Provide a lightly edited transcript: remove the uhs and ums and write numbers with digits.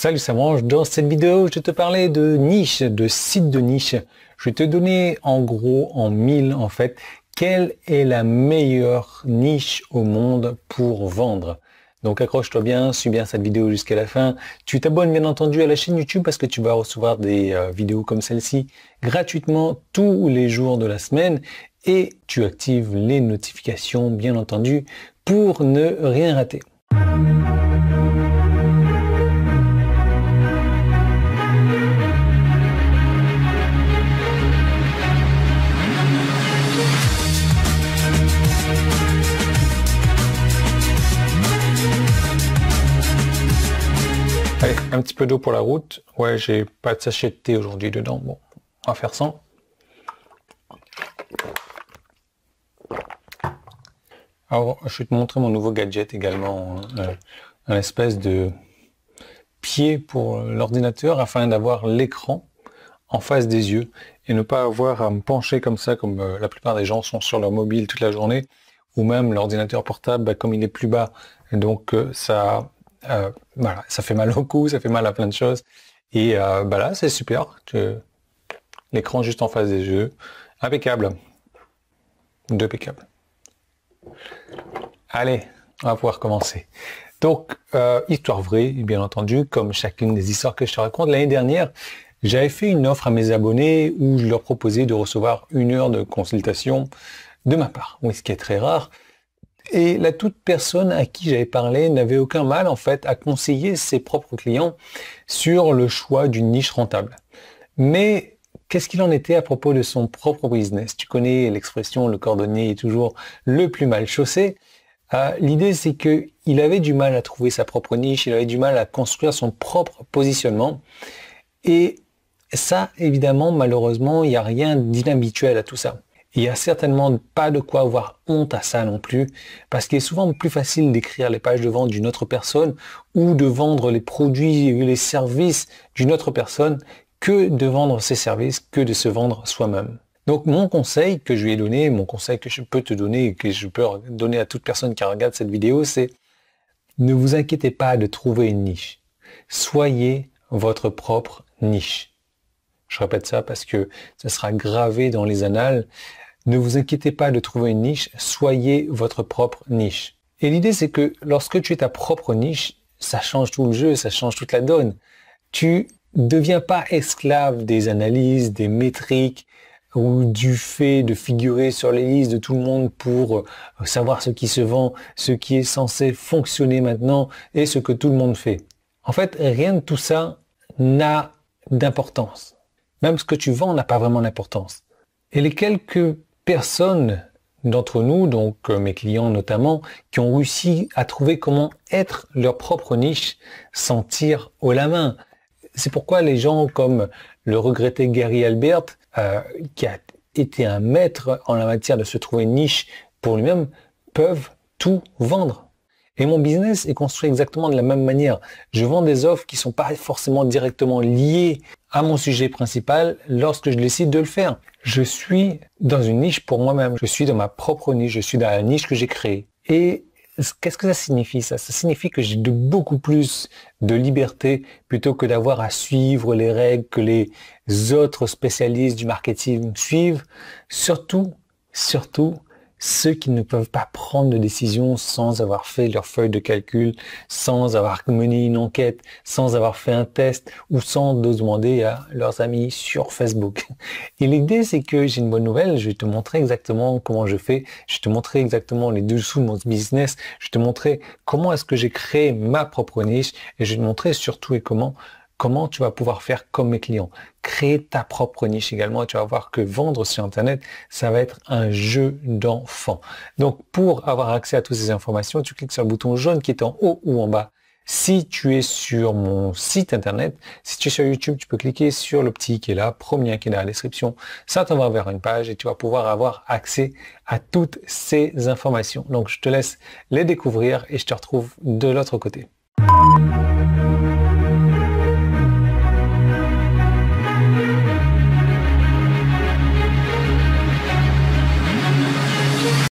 Salut, ça mange. Dans cette vidéo, je vais te parler de niche, de sites de niche. Je vais te donner en gros, en 1000 en fait, quelle est la meilleure niche au monde pour vendre. Donc accroche-toi bien, suis bien cette vidéo jusqu'à la fin. Tu t'abonnes bien entendu à la chaîne YouTube parce que tu vas recevoir des vidéos comme celle-ci gratuitement tous les jours de la semaine. Et tu actives les notifications bien entendu pour ne rien rater. Allez, un petit peu d'eau pour la route. Ouais, j'ai pas de sachet de thé aujourd'hui dedans. Bon, on va faire sans. Alors, je vais te montrer mon nouveau gadget également, un espèce de pied pour l'ordinateur afin d'avoir l'écran en face des yeux et ne pas avoir à me pencher comme ça, comme la plupart des gens sont sur leur mobile toute la journée, ou même l'ordinateur portable, comme il est plus bas. Et donc, voilà, ça fait mal au cou, ça fait mal à plein de choses. Et là, c'est super. L'écran juste en face des yeux. Impeccable. Impeccable. Allez, on va pouvoir commencer. Donc, histoire vraie, bien entendu, comme chacune des histoires que je te raconte. L'année dernière, j'avais fait une offre à mes abonnés où je leur proposais de recevoir 1 heure de consultation de ma part. Oui, ce qui est très rare. Et la toute personne à qui j'avais parlé n'avait aucun mal en fait à conseiller ses propres clients sur le choix d'une niche rentable. Mais qu'est-ce qu'il en était à propos de son propre business? Tu connais l'expression le cordonnier est toujours le plus mal chaussé. L'idée c'est que il avait du mal à trouver sa propre niche, il avait du mal à construire son propre positionnement. Et ça, évidemment, malheureusement, il n'y a rien d'inhabituel à tout ça. Il n'y a certainement pas de quoi avoir honte à ça non plus, parce qu'il est souvent plus facile d'écrire les pages de vente d'une autre personne ou de vendre les produits et les services d'une autre personne que de vendre ses services, que de se vendre soi-même. Donc mon conseil que je lui ai donné, mon conseil que je peux te donner et que je peux donner à toute personne qui regarde cette vidéo, c'est ne vous inquiétez pas de trouver une niche. Soyez votre propre niche. Je répète ça parce que ça sera gravé dans les annales. Ne vous inquiétez pas de trouver une niche, soyez votre propre niche. Et l'idée c'est que lorsque tu es ta propre niche, ça change tout le jeu, ça change toute la donne. Tu ne deviens pas esclave des analyses, des métriques ou du fait de figurer sur les listes de tout le monde pour savoir ce qui se vend, ce qui est censé fonctionner maintenant et ce que tout le monde fait. En fait, rien de tout ça n'a d'importance. Même ce que tu vends n'a pas vraiment d'importance. Et les quelques personnes d'entre nous, donc mes clients notamment, qui ont réussi à trouver comment être leur propre niche sans tir haut la main. C'est pourquoi les gens comme le regretté Gary Albert, qui a été un maître en la matière de se trouver une niche pour lui-même, peuvent tout vendre. Et mon business est construit exactement de la même manière. Je vends des offres qui ne sont pas forcément directement liées à mon sujet principal lorsque je décide de le faire. Je suis dans une niche pour moi-même. Je suis dans ma propre niche. Je suis dans la niche que j'ai créée. Et qu'est-ce que ça signifie ça? Ça signifie que j'ai beaucoup plus de liberté plutôt que d'avoir à suivre les règles que les autres spécialistes du marketing suivent. Surtout, ceux qui ne peuvent pas prendre de décision sans avoir fait leur feuille de calcul, sans avoir mené une enquête, sans avoir fait un test ou sans demander à leurs amis sur Facebook. Et l'idée, c'est que j'ai une bonne nouvelle, je vais te montrer exactement comment je fais, je vais te montrer exactement les dessous de mon business, je vais te montrer comment est-ce que j'ai créé ma propre niche et je vais te montrer surtout et comment tu vas pouvoir faire comme mes clients. Créer ta propre niche également et tu vas voir que vendre sur Internet, ça va être un jeu d'enfant. Donc, pour avoir accès à toutes ces informations, tu cliques sur le bouton jaune qui est en haut ou en bas. Si tu es sur mon site Internet, si tu es sur YouTube, tu peux cliquer sur le petit qui est là, premier qui est dans la description. Ça t'envoie vers une page et tu vas pouvoir avoir accès à toutes ces informations. Donc, je te laisse les découvrir et je te retrouve de l'autre côté.